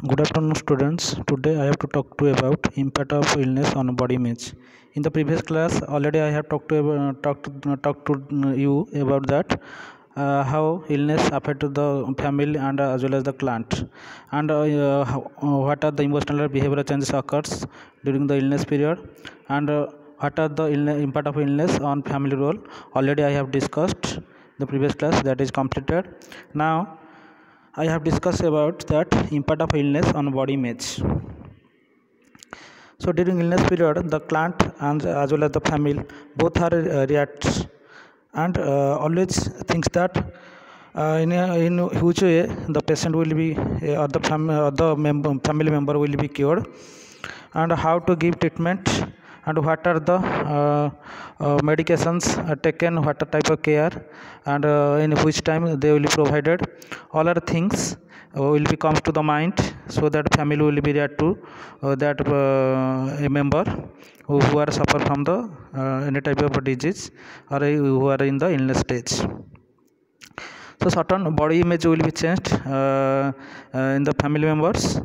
Good afternoon, students. Today I have to talk to you about impact of illness on body image. In the previous class, already I have talked to you about that how illness affect the family and as well as the client, and what are the emotional and behavioral changes occurs during the illness period, and what are the impact of illness on family role. Already I have discussed the previous class that is completed. Now I have discussed about that impact of illness on body image. So during illness period, the client and as well as the family both are reacts and always thinks that in which way the patient will be or family member will be cured, and how to give treatment, and what are the medications taken, what type of care, and in which time they will be provided. All are things will be comes to the mind, so that family will be there to that a member who are suffer from the any type of disease or who are in the illness stage. So certain body image will be changed in the family members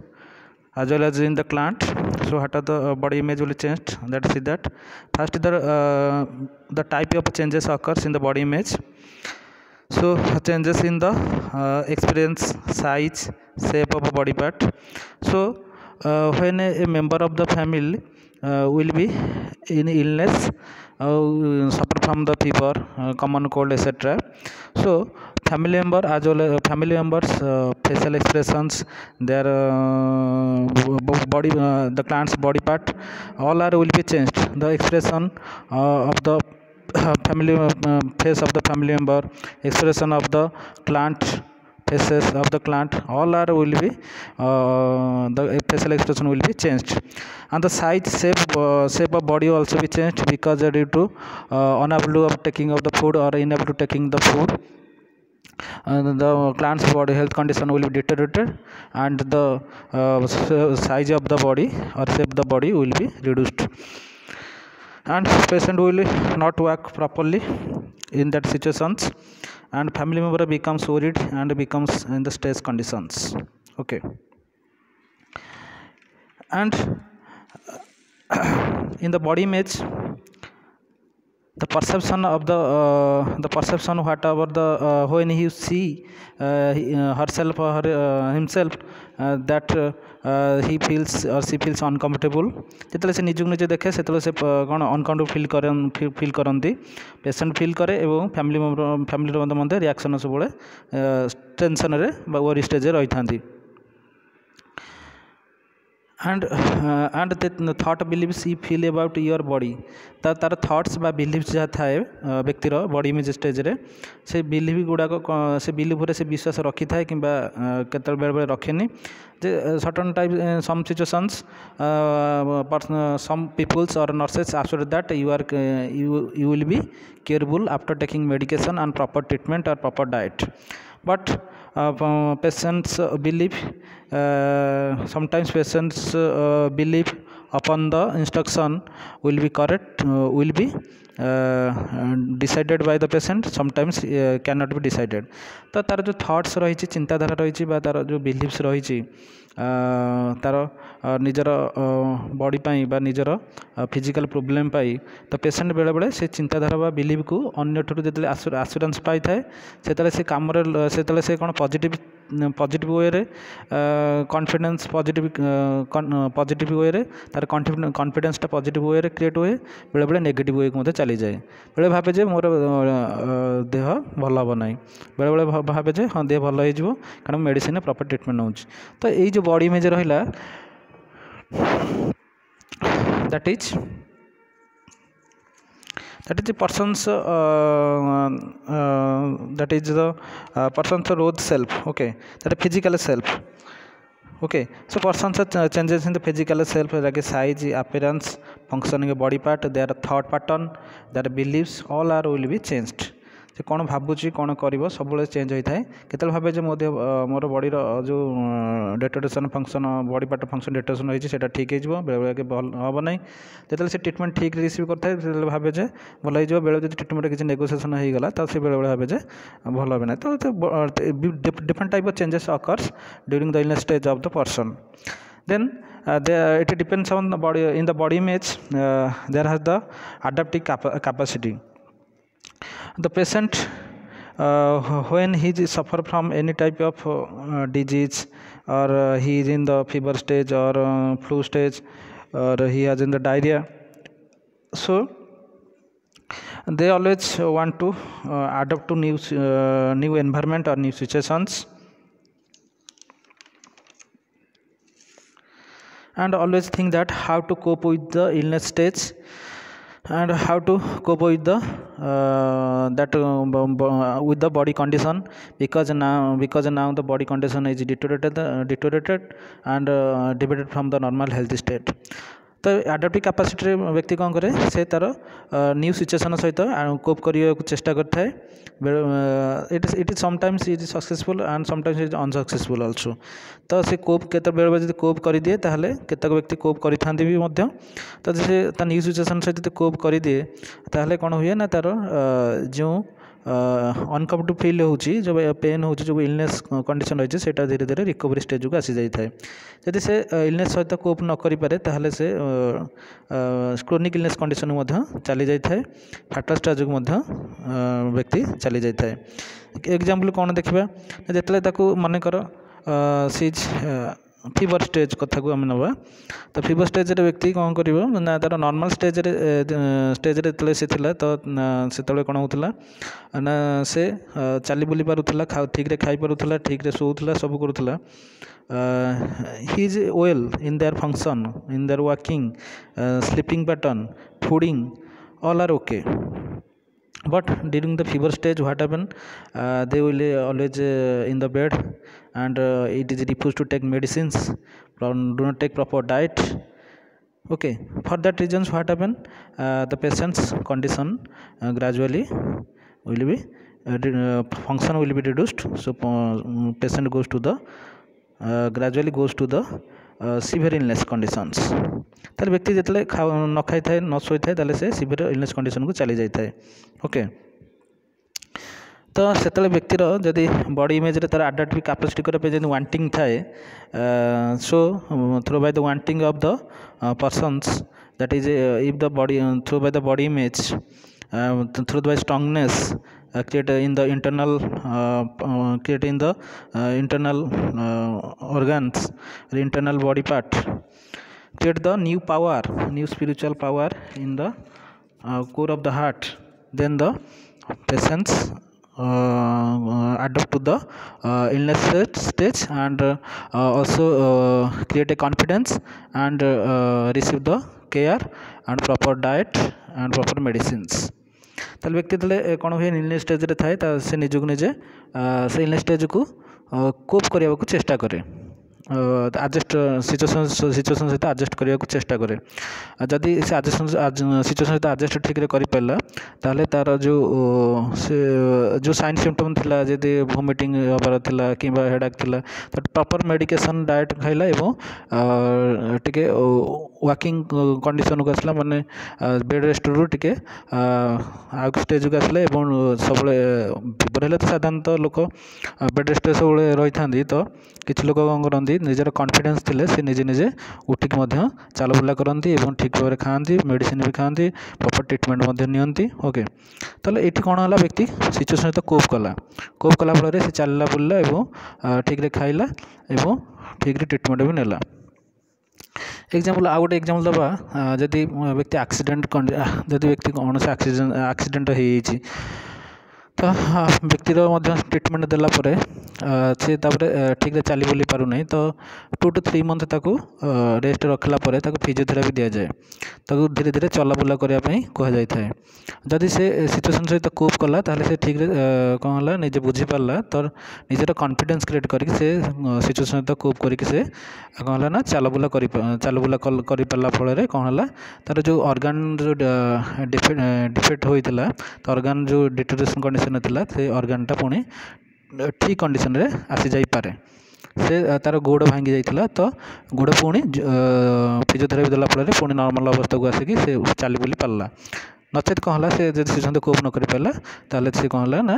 as well as in the client. So what are the body image will change? Let's see that. First, the type of changes occurs in the body image. So changes in the experience, size, shape of a body part. So when a member of the family will be in illness, suffer from the fever, common cold, etc. So family member as well as family members facial expressions, their body, the client's body part, all are will be changed. The expression of the family face of the family member, expression of the client, faces of the client, all are will be the facial expression will be changed, and the size, shape of body also be changed, because due to unable of taking of the food or unable to taking the food, and the client's body health condition will be deteriorated, and the size of the body or shape of the body will be reduced, and patient will not work properly in that situations, and family member becomes worried and becomes in the stress conditions. Okay, and in the body image, the perception of the perception whatever the when he see herself or himself, that he feels or she feels uncomfortable. ଯେତେବେଳେ ସେ ନିଜକୁ ନିଜେ ଦେଖେ ସେତେବେଳେ ସେ କ'ଣ uncomfortable feel କରନ୍ତି, patient feel କରେ, ଏବଂ ଫ୍ୟାମିଲିର ମଧ୍ୟ ରିଆକ୍ସନ୍ ସବୁବେଳେ ଟେନସନ୍ରେ ବା ୱରି ଷ୍ଟେଜ୍ରେ ରହିଥାନ୍ତି। and the thought beliefs he feel about your body, तार थट्स बा बिलीव्स जहाँ थाए व्यक्तिर बॉडी इमेज स्टेज रे, से बिलीव गुड़ाक से बिलीव से विश्वास रखी थाए कि केतल बेले बेले रखेनी, जे सर्टन टाइप सम सिचुएशंस सम पीपल्स और nurses after that you will be curable after taking medication and proper treatment or proper diet, but patients believe, sometimes patients believe upon the instruction will be correct, will be decided by the patient, sometimes cannot be decided. तो तार जो thoughts रही चिंताधारा रही तार जो beliefs रही तार निजर बॉडी पाई बा निजर फिजिकल प्रोब्लेम पाई, तो पेशेंट बेले बेले से चिंताधारा बा बिलीव को अन्य ठू जो आश्योरेंस पाई थाए से कम से कौन पॉजिटिव वे रे कॉन्फिडेंस पॉजिटिव वे रे तार कॉन्फिडेंसटा पॉजिटिव वे रे क्रिएट हुए, बेले बेले नेगेटिव वे को चली जाए, बेले भावे जे मोर देह भल हम ना, बेले बेले भावे जे हाँ देह भल हो कारण मेडिसिन प्रॉपर ट्रीटमेंट नौ। तो ये जो बॉडी इमेज रहा that is the person's that is the person's road self. Okay, that is physical self. Okay, so persons changes in the physical self like size, appearance, functioning of body part, their thought pattern, their beliefs, all are will be changed. से कौन भावुची कौन कर सब change होता है केत भावे जो मोर बॉडीर जो deterioration function body part function deterioration होता ठीक हो बेले भल हम ना जो से ट्रिटमेंट ठीक रिसीव करता है भावे जे भल हो बेले जो ट्रिटमेंट किसी नेगोसिएसन होगा तो से बेले भावे जे भल हे ना तो different type of changes occurs during the illness stage of the person then it depends on the body in the body image there has the adaptive capacity the patient when he suffer from any type of disease or he is in the fever stage or flu stage or he has in the diarrhea so they always want to adapt to new environment or new situations and always think that how to cope with the illness stage and how to cope with the with the body condition because now the body condition is deteriorated and deviated from the normal healthy state तो adaptive capacity व्यक्ति कौन करे से तार new situation सहित कोप करने को चेष्टा करता है it is sometimes is successful and sometimes is unsuccessful also तो से कोप केत बेले जब कोप कर दिए ताहले केतक व्यक्ति कोप करि भी मध्य तो से न्यू सिचुएशन सहित कोप कर दिए ताहले कौन हुए ना तार जो अनकम्फर्टेबल फील होची जो पेन होची जो इलनेस कंडीशन रही है धीरे धीरे रिकवरी स्टेज को आसी जाए जदि से इलनेस सहित कोप न करि पारे ताहले से क्रोनिक इलनेस कंडीशन चली जाए फाटल स्टेज को व्यक्ति चली जाए एग्जांपल कौन देखा जिते मनकर सीज फीवर स्टेज कथा को आम नवा तो फीवर स्टेज रे व्यक्ति कौन कर ना तार नॉर्मल स्टेज रे से थिला तो से कौन होता ना से चली बुली पारुला ठीक रे खाई पारुला ठीक रे सोउला सब करूला he is well in their function in their working sleeping pattern fooding all are okay but during the fever stage what happen they will always in the bed and it is refused to take medicines do not take proper diet okay for that reasons what happen the patient's condition gradually will be function will be reduced so patient goes to the gradually goes to the severe illness conditions तार व्यक्ति जिते न खाई थाए न showy थाए से severe illness condition को चली जाए ओके तो से व्यक्तिर जदि बॉडी इमेज रे तार अडाप्टिव कैपेसिटी करने जब वांटिंग थाए so through by the wanting of the persons that is if the body through by the body image through the strongness create in the internal create in the internal organs the internal body part create the new power new spiritual power in the core of the heart then the patients adapt to the illness stage and also create a confidence and receive the care and proper diet and proper medicines ताल व्यक्ति तले कौन हुए illness stage रे थाए से निजक निजे से इलनेस स्टेज को कोप करने को चेष्टा करे आडजस्ट सिचुएशन सहित आडजस्ट करने को चेष्टा करे जदि से सिचुएशन सहित आडजस्ट ठीक रे करि पारला ताले तार जो से जो साइन सिम्पटम थिला जदि वोमिटिंग हबार थिला किबा हेडाक थिला तो प्रॉपर मेडिकेशन डाइट खाइला एवं टिके वाकिंग कंडीशन को आसला माने बेड रेस्ट रु टिके आग स्टेज को आसले एवं सब फीवर हेले तो साधारणतः लोक बेड रेस्ट सब रही था तो किसी लोक कौन करती निजर कॉन्फिडेंस थिले से निजे निजे उठिक चलबुला करती ठीक भाव खाती मेडिसिन भी खाती प्रॉपर ट्रिटमेंट नियंती ओके तो ये कौन है व्यक्ति सिचुएशन सहित कोप कला फल से चलला बुलला एवं ठीक रे खाइला एवं ठीक रे ट्रिटमेंट भी नेला एग्जाम्पल आउ गोटे एग्जाम्पल दबा जदि व्यक्ति एक्सीडेंट जदि व्यक्ति कौन से एक्सीडेंट हो तो व्यक्तिर ट्रिटमेंट देला परे से ठीक चली बुली पार नहीं तो 2 to 3 मंथ ताकू रेस्ट रखला परे ताकू फिजियोथेरापी दि जाए ताकू धीरे धीरे चलाबुला करने कह जाए जदि से सिचुएशन सहित कोप कला ताहले से ठीक कौन है निजे बुझी पारला तो निजर कॉन्फिडेंस क्रिएट करके से सिचुएशन सहित कोप करके से कौन है ना चलाबुला कर पारला फल कौन है तार जो ऑर्गन जो डिफेक्ट होता तो ऑर्गन जो डिटोरेशन कंडीशन कंडीशन थिला से ऑर्गन टा पुणी ठीक कंडीशन रे आसी जाई पारे से तार गोड़ भांगी जाइथिला तो गोड़ पुणी फिजियोथेरापी देला फल पुणी नॉर्मल अवस्था को आसिक से चली बुली पारला नचेत कौन है से जब शिशु कोप न कर पारा ताले से कौन है ना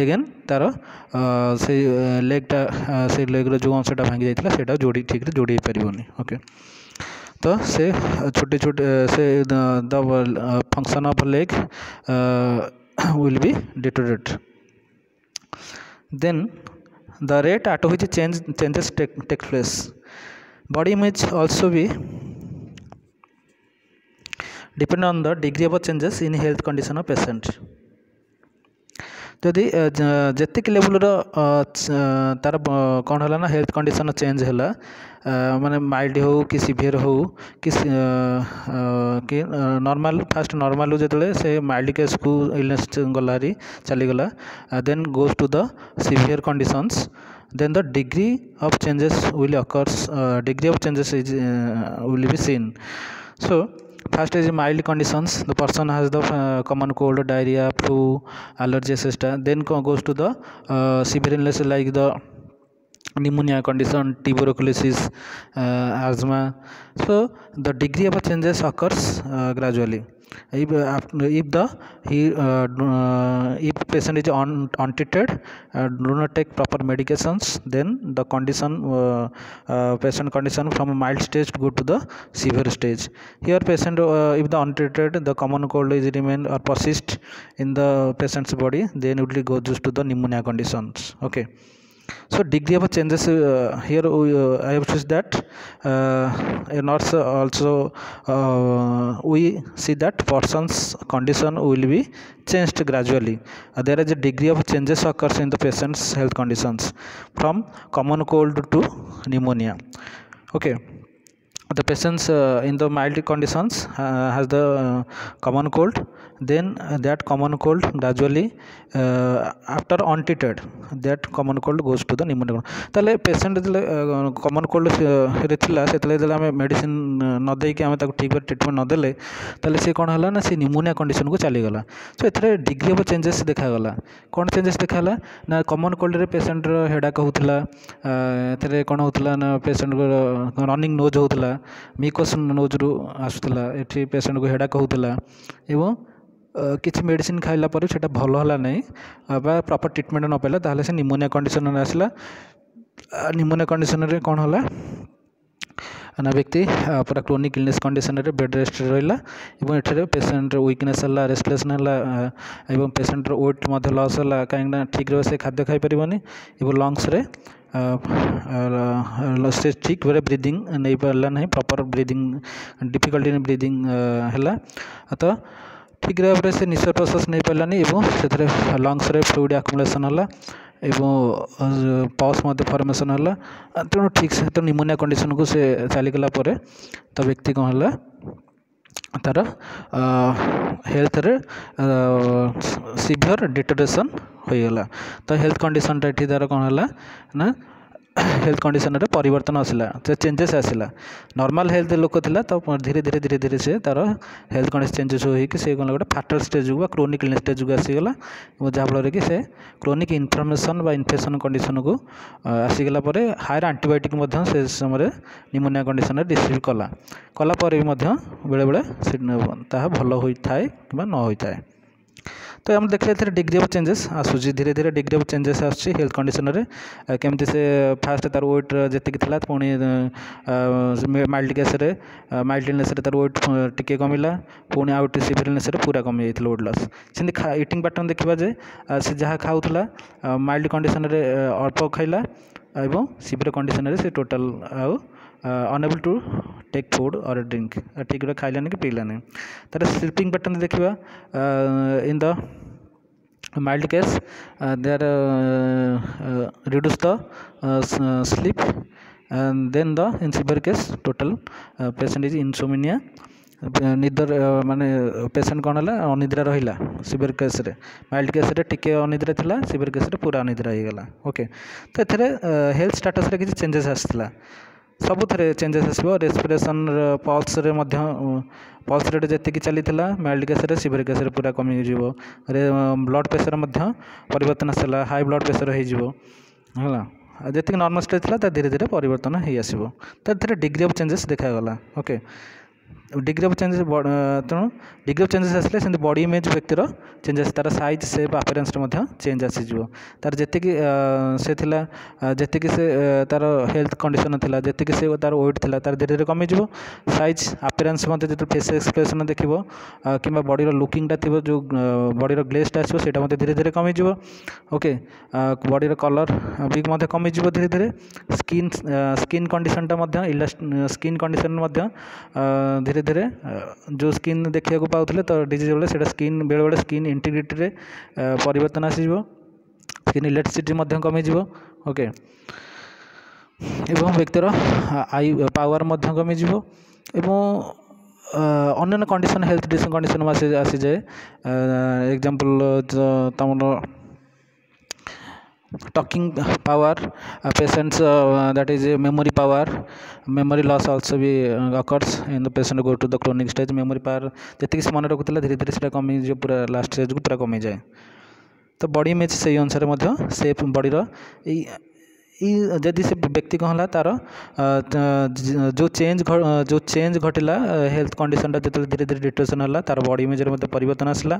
एगेन तार से लेगटा से लेग्र जो अंशटा भांगी जाइथिला सेटा जोड़ी ठीक रे जोड़ी पारिबोनी ओके तो से छोटे छोटे से the function of leg will be deteriorate. Then the rate at which changes take place. Body image also be depend on the degree of changes in health condition of patient. जदि जेतिक level तार कौन है ना health condition change है माने mild हो कि severe हो कि नॉर्मल फास्ट नॉर्मल जो से माइल्ड केस को इलनेस गला चलीगला then goes to the severe conditions then the degree of changes will occurs degree of changes is will be seen. So first is mild conditions, the person has the common cold, diarrhea, flu, allergy, etc. Then goes to the severe illness like the pneumonia condition, tuberculosis, asthma. So the degree of changes occurs gradually. If patient is untreated, do not take proper medications, then the condition patient condition from a mild stage go to the severe stage. Here patient if the untreated the common cold is remain or persist in the patient's body, then it will go just to the pneumonia conditions. Okay. So degree of changes here I have said that a nurse also we see that person's condition will be changed gradually. There is a degree of changes occurs in the patient's health conditions from common cold to pneumonia. Okay. The patients in the mild conditions has the common cold, then that common cold gradually after untreated that common cold goes to the pneumonia. ताले patient common cold रे थिला सेतले जले हमें medicine न देई कि हमें ताको ठीक ट्रीटमेंट न देले ताले से कोन हला ना से pneumonia कंडीशन को चली गला. सो एथरे डिग्री ऑफ चेंजेस देखा गला. कोन चेंजेस देखाला ना कॉमन कोल्ड रे पेशेंट रो हेडाक होतला एथरे कोन होतला ना पेशेंट को रनिंग नोज होतला मिकोस नोज रु आसुतला एठी पेशेंट को हेडाक होतला एवं किसी मेडिसिन खाइला पर सेटा भल हला नहीं बा प्रॉपर ट्रीटमेंट न पाइला ताहले से निमोनिया कंडीशन रे आसला. निमोनिया कंडीशन रे कोन हला ना व्यक्ति पूरा क्रोनिक इलनेस कंडीशन रे बेड रेस्ट रहिला एवं एठरे पेशेंट वीकनेस हला रेस्टलेस हला एवं पेशेंट वेट मध्य लॉस हला काइना ठीक रे से खाद्य खाइ परिबनी एवं लंग्स रे से ठीक वे ब्रीदिंग नहीं पारा नहीं proper breathing difficulty in breathing है तो ठीक भाव से निश्वास प्रश्वास नहीं पारानी से लंग्स रे फ्लूइड आकुमुलेसन है एवं पॉज मध्य फॉर्मेशन है तेणु ठीक से तो निमोनिया कंडीशन को से चलीगला तो व्यक्ति कौन है तार हेल्थ रे सीवियर डिटेरियोरेशन होइगला. तो हेल्थ कंडीशन टा तार कौन है ना हेल्थ कंडीशन रे परिवर्तन आसला तो चेंजेस आसला. नॉर्मल हेल्थ लोक थिला तो धीरे धीरे धीरे धीरे से तार हेल्थ कंडीशन चेंजेस हो कि से गोटे फाटल स्टेज को क्रोनिक इलनेस स्टेज को आसीगला जहाँफल कि से क्रोनिक इन्फ्लेमेशन बा इन्फेक्शन कंडीशन को आसीगला हायर एंटीबायोटिक से समय निमोनिया कंडीशन रिसीव कला बेले बेले ताहा भल होता है कि न होता है. तो हम देखले डिग्री ऑफ चेंजेस आसूँ धीरे धीरे डिग्री ऑफ चेंजेस आसूँ हेल्थ कंडीशन रे केमती से फास्ट तार वेट जी था पुणी माइल्ड केस माइल्ड इलनेस तार वेट टिके कमिला पुणी आउट सीवियर इलनेस पूरा कमी जाता वेट लॉस. सेमती इटिंग पैटर्न देखा जे से जहाँ खाऊला माइल्ड कंडीशन रे अल्प खाइला एवं सीवियर कंडीशन रे से टोटल आउ अनेबल टू टेक फूड और ड्रिंक ठीक रे खाइलानी कि पीलानी. तार स्लीपिंग पैटर्न देखा in the mild case they are reduce the sleep and then the in severe case total patient is insomnia निदर माने पेशेंट कौन है अनिद्रा रहा सीवियर केस रे माइल्ड केस रे टिके अनिद्रा थिला सीवियर केस रे पूरा अनिद्रा हो गला. ओके तो एथरे हेल्थ स्टेटस रे किसी चेंजेस आसला ସବୁଥିରେ ଚେଞ୍ଜେସ୍ ଆସିବ। ରେସ୍पिରେସନ୍ ପଲ୍ସରେ ମଧ୍ୟ ପଲ୍ସ ରେଟ୍ ଯେତିକି ଚାଲିଥିଲା ମାଇଲ୍ଡ କେସ୍ରେ ସିଭିୟର୍ କେସ୍ରେ ପୁରା କମିଯିବ। ବ୍ଲଡ଼ ପ୍ରେସର ମଧ୍ୟ ପରିବର୍ତ୍ତନ ଆସିଲା, ହାଇ ବ୍ଲଡ଼ ପ୍ରେସର ହେଇଯିବ ହେଲା। ଯେତିକି ନର୍ମାଲ୍ ଷ୍ଟେଜ୍ ଥିଲା ତା ଧୀରେ ଧୀରେ ପରିବର୍ତ୍ତନ ହେଇ ଆସିବ। ତ ଏଥିରେ ଡିଗ୍ରୀ ଅଫ୍ ଚେଞ୍ଜେସ୍ ଦେଖାଗଲା। ଓକେ, डिग्री ऑफ चेंजेस तेणु डिग्री ऑफ चेंजेस आसले से बॉडी इमेज व्यक्तिर चेंजेस तार साइज सेप अपीयरेंस चेंज आसीजिवो तार जेतिकी से थिला जेतिकी से तार हेल्थ कंडीशन थिला जेतिकी से तार वेट थिला तार धीरे धीरे कमी जिवो साइज अपीयरेंस मते जेतु फेस एक्सप्रेशन देखिबो किबा बॉडी रो लुकिंग टा थिबो जो बॉडी रो ग्लेज टा आसीबो सेटा मते धीरे धीरे कमी जिवो। ओके, बॉडी रो कलर भी मते कमी जिवो धीरे धीरे। स्किन कंडीशन टा मते स्किन कंडीशन मते धीरे धीरे जो स्किन देखा पाते तो डिजीज बेले से स्किन बेले बेले स्किन इंटीग्रिटी रे परिवर्तन आसीजो स्किन इलेक्ट्रिसिटी कमिज। ओके, एवं व्यक्तिर आई पावर कमिज अन्य कंडीशन हेल्थ कंडीशन आसी जाए। एग्जांपल तुम talking power patients that is memory power, memory loss also be occurs in the patient go to the chronic stage। memory power जति मन रखुला धीरे धीरे से कमी जो पूरा लास्ट स्टेज को पूरा कमी जाए। तो बॉडी इमेज से अनुसार सेप बॉडीर जदि से व्यक्ति कौन है तार जो चेंज घटला हेल्थ कंडीशन जो धीरे धीरे डिटोरेशन है तार बॉडी इमेज में परिवर्तन आसला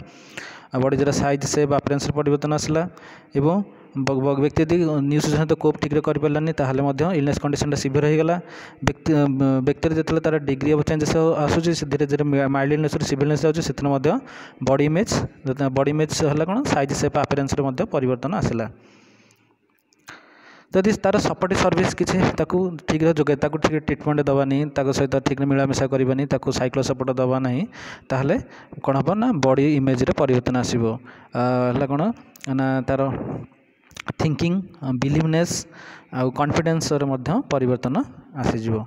बॉडी साइज सेप अपीयरेंस परिवर्तन आसला एवं व्यक्ति यदि न्यूट्रिशन सहित कोप ठीक कर पारानी इलनेस कंडीशन सिवियर हो गला व्यक्ति जो तार डिग्री ऑफ चेंजेस आसूँ धीरे धीरे माइल्ड इलनेस सिवियरनेस जाऊँगी बॉडी इमेज है कौन साइज सेप अपीयरेंस परिवर्तन आसला। जदि तार सपोर्ट सर्विस किसी ठीक जोगे ठीक ट्रिटमेंट दबानी सहित ठीक मिलामिशा करवानी साइक्लो सपोर्ट दबा ना ताहले कौन हम ना बॉडी इमेज रे परिवर्तन आसो है कौन ना तार थिंकिंग बिलीवनेस आ कॉन्फिडेंस रे मध्य परिवर्तन आसीजिवो।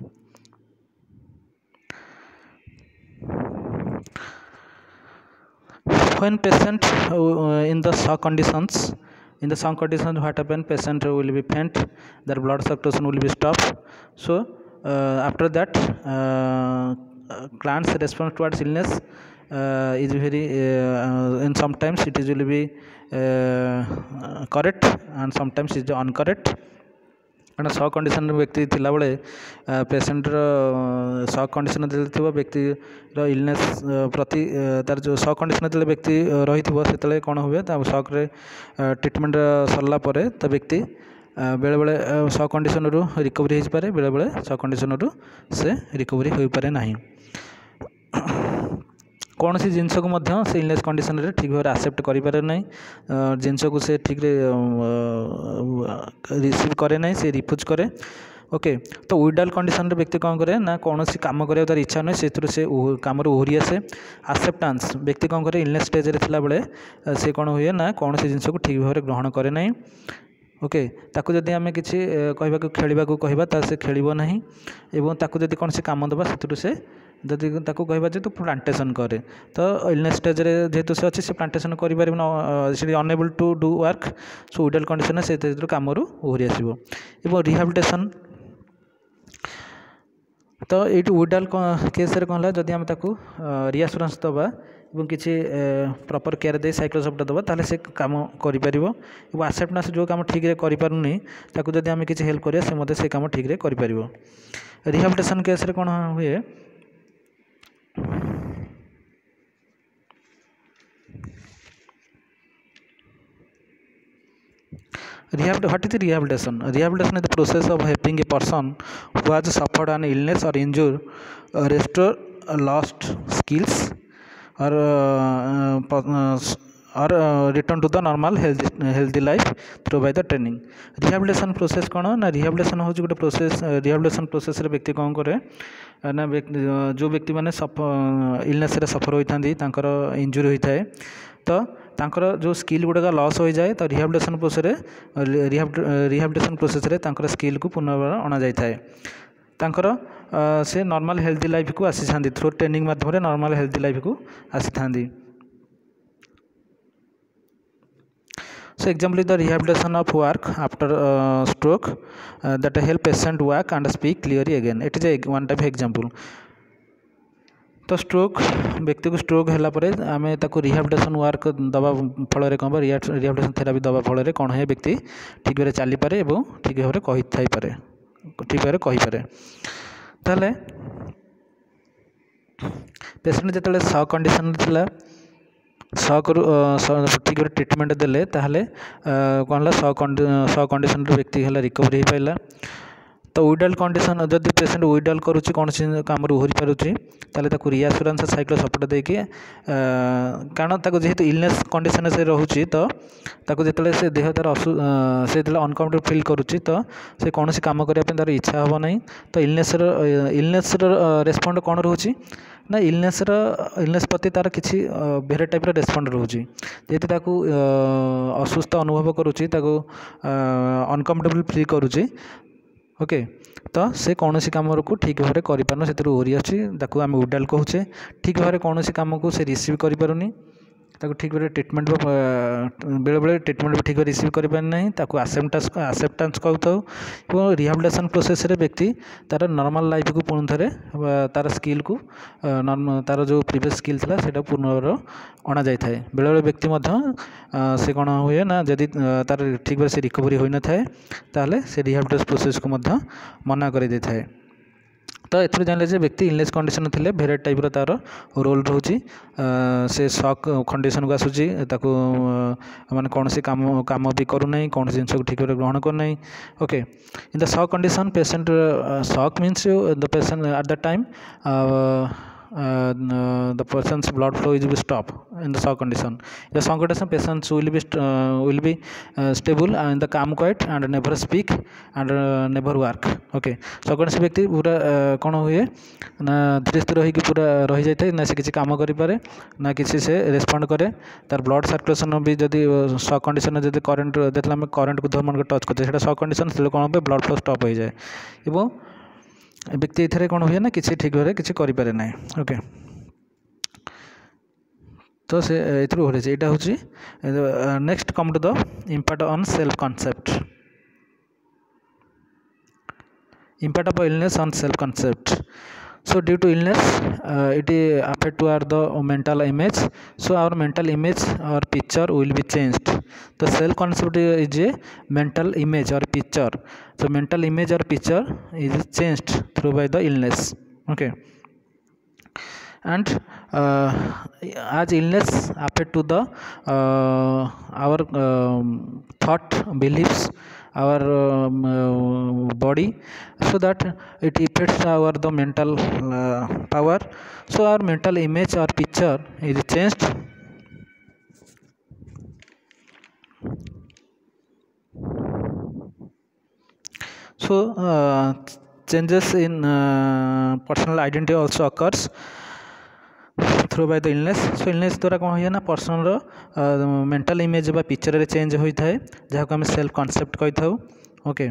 When patient in the shock conditions, what happen? Patient will be faint, their blood circulation will be stopped. So after that client's response towards illness is very and sometimes it is will be correct and sometimes it is incorrect। कारण shock condition व्यक्ति थिला बेले patient shock condition थी व्यक्ति illness प्रति तार जो shock condition जो व्यक्ति रही से कौन हुए शॉक रे ट्रिटमेंट सरला तो व्यक्ति बेले बेले शॉक कंडीशन रू रिकवरी हो पारे बेले बेले शॉक कंडीशन रू से रिकवरी हो पारे ना। कौन सी जिनस को से इलनेस कंडीशन रे ठीक भाव एक्सेप्ट करें ना जिनस को से ठीक रिसीव करे ना से रिफ्यूज करे। ओके, तो विड्रॉल कंडीशन रे व्यक्ति कौन करे ना कौन सी काम करे तार इच्छा नहीं से काम ओहरी आसे। एक्सेप्टेंस व्यक्ति कौन करे इलनेस स्टेज रे थिला बेले से कौन हुए ना कौन सी जिनस को ठीक भाव ग्रहण करे ना। ओके, ताकू जदि आम कि कहवा खेलवा कहवा से खेल ना एवं ताकू जदि कौन से काम दबा से जदि कहवा जे तो प्लांटेशन करे तो इलनेस स्टेज रे जेहेतु से अच्छे से प्लांटेशन करें enable to do work so withdrawal condition से काम ओहरी आसो। एवं रिहाबिलिटेशन तो ये विड्रॉल केस रे कौन है जदि आम रिएश्योरेंस दबा और किसी प्रॉपर केयर दे साइक्लो सपोर्ट दबा ताले से काम करि परिबो। एवं एक्सेप्टेंस जो काम ठीक रे करि पारुनी ताकू जदि आम किसी हेल्प करिया से मते से काम ठीक रे करि परिबो। रिहाबिलिटेशन केस रे कौन हुए what is the rehabilitation? Rehabilitation is the process of helping a person who has suffered an illness or injury restore lost skills or return to the normal healthy life through by the training। rehabilitation process कौन ना rehabilitation हूँ गोटे process rehabilitation process रे व्यक्ति कौन करे ना जो व्यक्ति मैंने इलनेस रे सफर होता इंजुरी होता है तो तांकर जो स्किल गुड़ाक लॉस हो जाए तो रिहाबिलिटेशन प्रोसेस रे तांकर स्किल को पुनर्बार अणा जाए तांकर से नॉर्मल हेल्दी लाइफ को आसी था थ्रू ट्रेनिंग माध्यम नॉर्मल हेल्दी लाइफ को आसी था। So example is the rehabilitation of work after stroke that help patient walk and speak clearly again. It is a one type example. तो stroke व्यक्ति को स्ट्रोक है आम ताको रिहाबिलिटेशन वर्क दवा फल कौन रिहाबिलिटेशन थेरापी दवा फल कौन है व्यक्ति ठीक भाव चली पारे और ठीक भाव कही थाईपे ठीक भाव कहीपे ताले पेसेंट जो शॉक कंडीशन थिला शॉक ठीक भाव ट्रिटमेंट देले ताहले कौन शॉक कंडीशन व्यक्ति है रिकवरी हो पाला तो विड्रॉल कंडीशन जदि पेसेंट विड्रॉल करुच्ची कौन कम ओहरी पारुच्ची ताले ताकू रिएश्योरेंस साइकिल सपोर्ट देके कारण ताको जेहेतु इलनेस कंडीशन से रोचे तो ताको जिते से देह तार से अनकम्फर्टेबल फिल करुच्ची तो से कौन काम करने तार इच्छा हम ना तो इलनेस रेस्पॉन्ड कौन रोचे ना इलनेस प्रति तार किसी भेरे टाइप रेस्पॉन्ड रोचे जेहेतु ताकू असुस्थ अनुभव करुच्ची ताकू अनकम्फर्टेबल फील करुच्ची ओके तो से कौन कम को ठीक भाव में कर ओहरी अच्छी आम विड्रॉल कहूचे ठीक भाव कौन कम को से रिसीव करें ठीक भाव ट्रिटमेंट बेले बेले ट्रिटमेंट भी ठीक भाव रिसीव करना आसेप्टान्स कहूँ रिहाबिलिटेशन प्रोसेस रे व्यक्ति तार नॉर्मल लाइफ को पुणी थे तार स्किल को तार जो प्रीवियस स्किल था से पूर्ण भाव अणा जाए बेले बेले व्यक्ति से कौन हुए ना जदि तार ठीक भाव से रिकवरी हो न था से रिहाबिलिटेशन प्रोसेस को मना कर दे था तो एथुर जान जे व्यक्ति इलनेस कंडीशन थिले भेराइट टाइप तार रोल रोची से शॉक कंडीशन को आसूची ताको माने कौन से काम भी करूना कौन जिन को ठीक ग्रहण करना okay in the shock condition patient shock means the patient at the time the person's blood flow is will stop in the shock condition. In the shock condition, patients will be stable and the calm quiet and never speak and never work. Okay. shock condition व्यक्ति पूरा कौन हुए ना धीरे स्थिर होगी पूरा रही जाए ना से किसी काम करि पारे ना किसी से रेस्पॉन्ड करे तार ब्लड सर्कुलेशन भी जदि शॉक कंडीशन जदि करंट देते आम करंट को धर्म टच करते शॉक कंडीशन से कौन हो ब्लड फ्लो स्टॉप हो जाए एवं व्यक्ति ये कौन हुए ना किसी ठीक भाव किसी करें ना ओके तो से यहाँ हूँ next come to the impact on self concept impact of illness on self concept. So due to illness it affect to our the mental image, so our mental image or picture will be changed. The self concept is a mental image or picture, so mental image or picture is changed through by the illness. Okay, and as illness affect to the our thought, beliefs, our body, so that it affects our the mental power, so our mental image or picture is changed. So changes in personal identity also occurs through by the illness. So illness द्वारा कौन हुए ना personal mental image बा picture रे change होई थाए जहाँ को हम सेल्फ कॉन्सेप्ट कही था. ओके,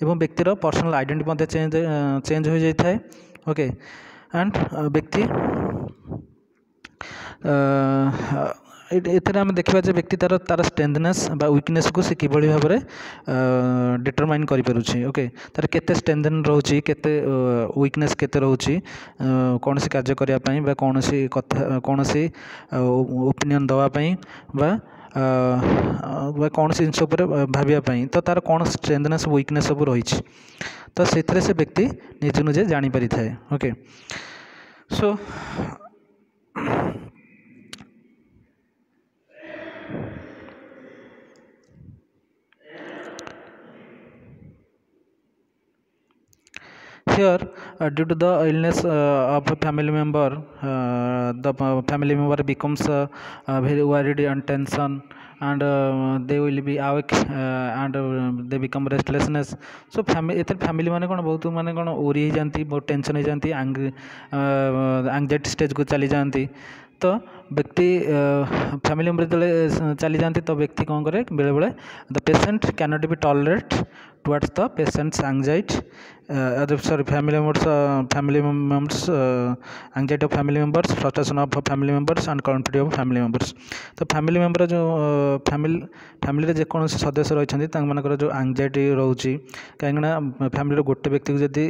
एवं व्यक्तिर पर्सनल आइडेंटिटी मध्य चेंज हो जाए थाए. ओके, एंड व्यक्ति एथे आम देखा व्यक्ति तार तार स्ट्रेंथनेस बा वीकनेस को से किभली भाव में डिटरमाइन करें. ओके, तार केते स्ट्रेंथन रोची केते वीकनेस केते रोची कौन सी कार्य करने बा कौन सी कथा कौन सी ओपिनियन दवापाई बा कौन सी जिनस भावाई, तो तार कौन स्ट्रेंथनेस वीकनेस सब रही, तो से व्यक्ति निज निजे जानीपारि थाए. Okay, so here due to the illness of a family member, the family member becomes very worried and tension, and they will be awake and they become restlessness. So family माने कौन बहुत माने कौन ओरी हो जाती, बहुत टेंशन हो जाती, एंग्जाइटी स्टेज को चली जाती. तो व्यक्ति फैमिली मेम्बर जो चली जाती तो व्यक्ति कौन करे बेले बेले the patient can not be tolerate towards the patient's anxiety, family members, anxiety of family members, frustration of family members and conflict of family members. तो फैमिली मेम्बर जो फैमिली रे जेकोसी सदस्य रही तांकर जो एंजाइटी रोचे कहीं फैमिली गोटे व्यक्ति को जदि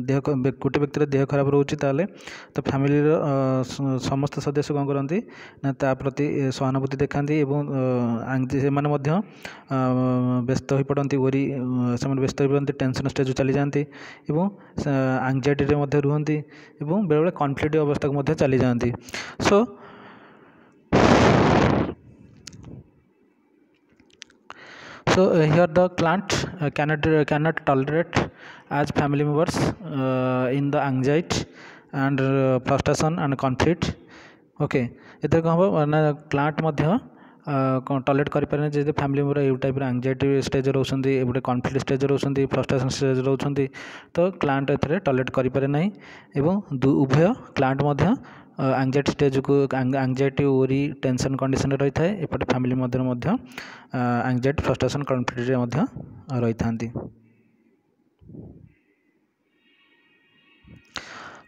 देह गोटे व्यक्तिर देह खराब रोचे तो फैमिली समस्त सदस्य कौन करती ना ता प्रति सहानुभूति देखाती से व्यस्त हो पड़ती वरी से व्यस्त हो पड़ती टेंशन स्टेज चली जाती एंजाइटी रुहति बेले बेले कॉन्फ्लिक्ट अवस्था को चली जाती. So here the client cannot tolerate as family members in the anxiety and frustration and conflict. Okay, इधर कौन हम ना क्लांट मध्य टॉलरेट करें जैसे family member you type anxiety stage रोचे एपटे कॉन्फ्लिक्ट स्टेज रोचे फ्रस्ट्रेशन स्टेज रोचे तो क्लांट ए टॉलरेट करें ना उभय क्लांट एंजाइटी स्टेज को एंजाइटी वरी टेंशन कंडीशन रही था एपटे फैमिली मध्य एंजाइटी फ्रस्ट्रेशन कॉन्फ्लिक्ट रही था.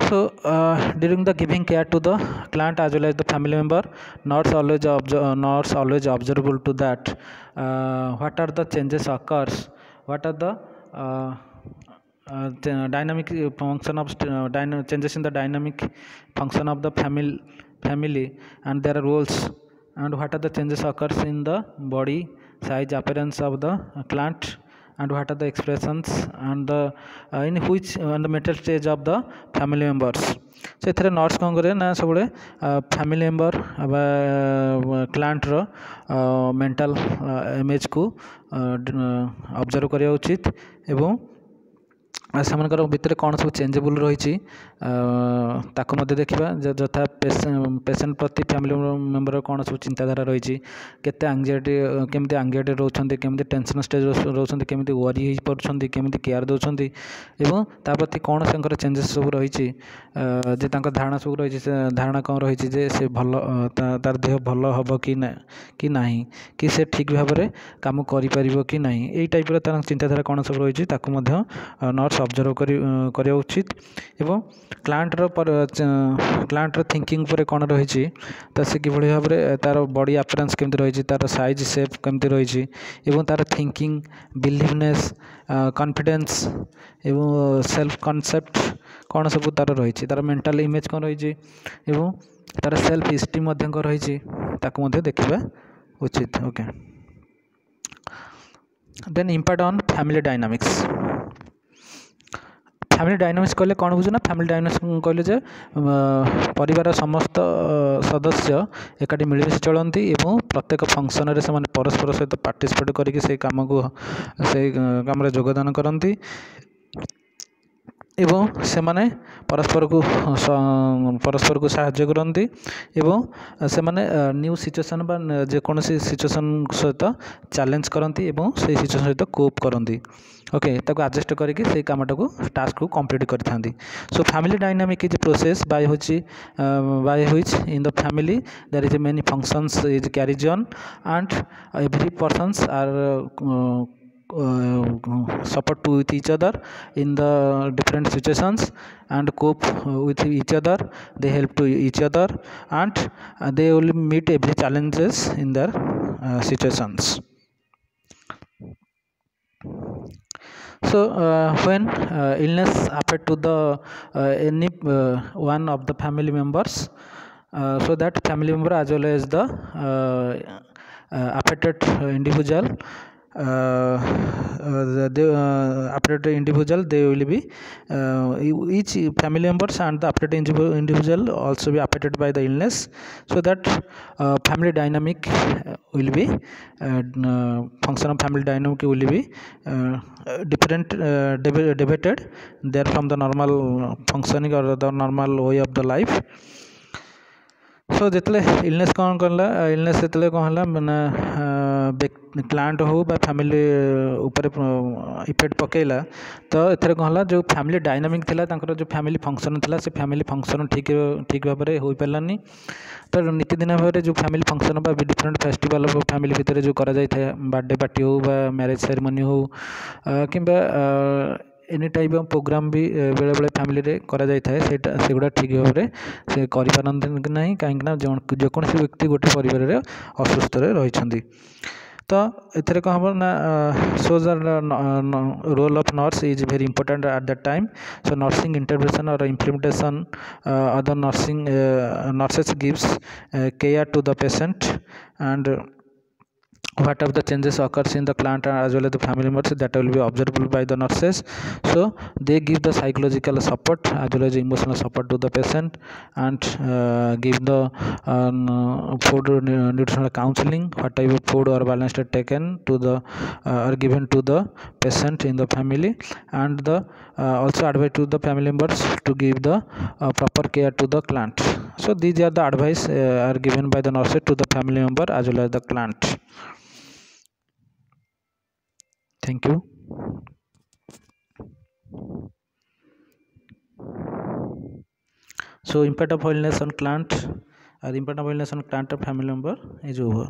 So during the giving care to the client as well as the family member, nurse always observable to that what are the changes occurs, what are the dynamic function of changes in the dynamic function of the family and their roles, and what are the changes occurs in the body size appearance of the client, and what are the expressions and the in which and the mental stage of the family members. So एथरे nurse कौन करे ना सब family member क्लांट रो mental image को observe करिया उचित एवं सेमानकर भितर कौन सब चेंजेबल रही देखा यथा पेसेंट प्रति फैमिली मेम्बर कौन सब चिंताधारा रही केते एंजाइटी केमती एंजाइटी रोचंती केमती टेंशन स्टेज रोचंती केमती वरी हो पड़ुछंती केमती केयर दउछंती एवं ता प्रति कौन से चेंजेस सब रही जे तांकर धारणा सब रही धारणा कौन रही जे से भल तार देह भल हम कि नहीं कि से ठीक भाव में काम करिपारिबो कि नहीं एई टाइप रो तार चिंताधारा कौन सब रही नर्स ऑब्जर्व करिया उचित एवं क्लांट थिंकिंग पर कौन रही तो से कि भाव में तार बॉडी अपीयरेंस केमती रही तार साइज शेप केमती रही एवं तार थिंकिंग बिलीवनेस कॉन्फिडेंस एवं सेल्फ कॉन्सेप्ट कौन सब तार रही तार मेंटल इमेज कौन रही एवं तार सेल्फ एस्टीम रही देखा उचित. Okay, then impact on family dynamics. Family dynamics कहले कौन बुझुना फैमिली डायनामिक्स कहले जे परिवार समस्त सदस्य एकाठी मिलमिशि चलती एवं प्रत्येक फंक्शन रे से परस्पर सहित पार्टिसिपेट करके से काम योगदान करती एवं से माने परस्पर को साहाय्य करती एवं से माने न्यू सिचुएशन बा जेकोसी सिचुएशन सहित चैलेंज करती एवं से सिचुएशन सहित कोप करती. ओके, ताको एडजस्ट करके से कामटा को टास्क को कंप्लीट करथांती. So family dynamic is process by which in the family there is many functions is carries on and every persons are support to with each other in the different situations and cope with each other. They help to each other and they will meet every challenges in their situations. So when illness affect to the any one of the family members, so that family member as well as the affected individual affected individual, they will be each family members and the affected individual also be affected by the illness, so that family dynamic will be function of family dynamic will be different debated there from the normal functioning or the normal way of the life. सो जिते illness कौन कला illness से कौन है मैंने क्लांट हो बा family ऊपर इफेक्ट पकेला तो एथरे कौन जो फैमिली डायनामिक थिला तांकर जो फैमिली फंक्शन थिला से फैमिली फंक्शन ठीक ठीक भाव में हो पारानी। तो नीतिदिन भाव में जो फैमिली फंक्शन बा डिफरेंट फेस्टिवल फैमिली भितर जो करा जाय था बर्थडे पार्टी हो बा मैरिज सेरेमनी हो किंबा एनी टाइप ऑफ प्रोग्राम भी बेले बेले फैमिली रे करा जाय थाए सेगुड़ा ठीक भाव में से करें ना कहीं जेकोसी व्यक्ति गोटे परिवार रे असुस्थ रही। तो एथरे कौन हम ना shows role of nurse is very important at that time. So nursing intervention और implementation other nursing nurses gives care to the patient and whatever the changes occurs in the client as well as the family members that will be observable by the nurses. So they give the psychological support as well as emotional support to the patient and give the food nutritional counseling, what type of food or balanced taken to the are given to the patient in the family, and the also advise to the family members to give the proper care to the client. So these are the advice are given by the nurses to the family member as well as the client. Thank you. So impact of illness on client or impact of illness on client or family member is over.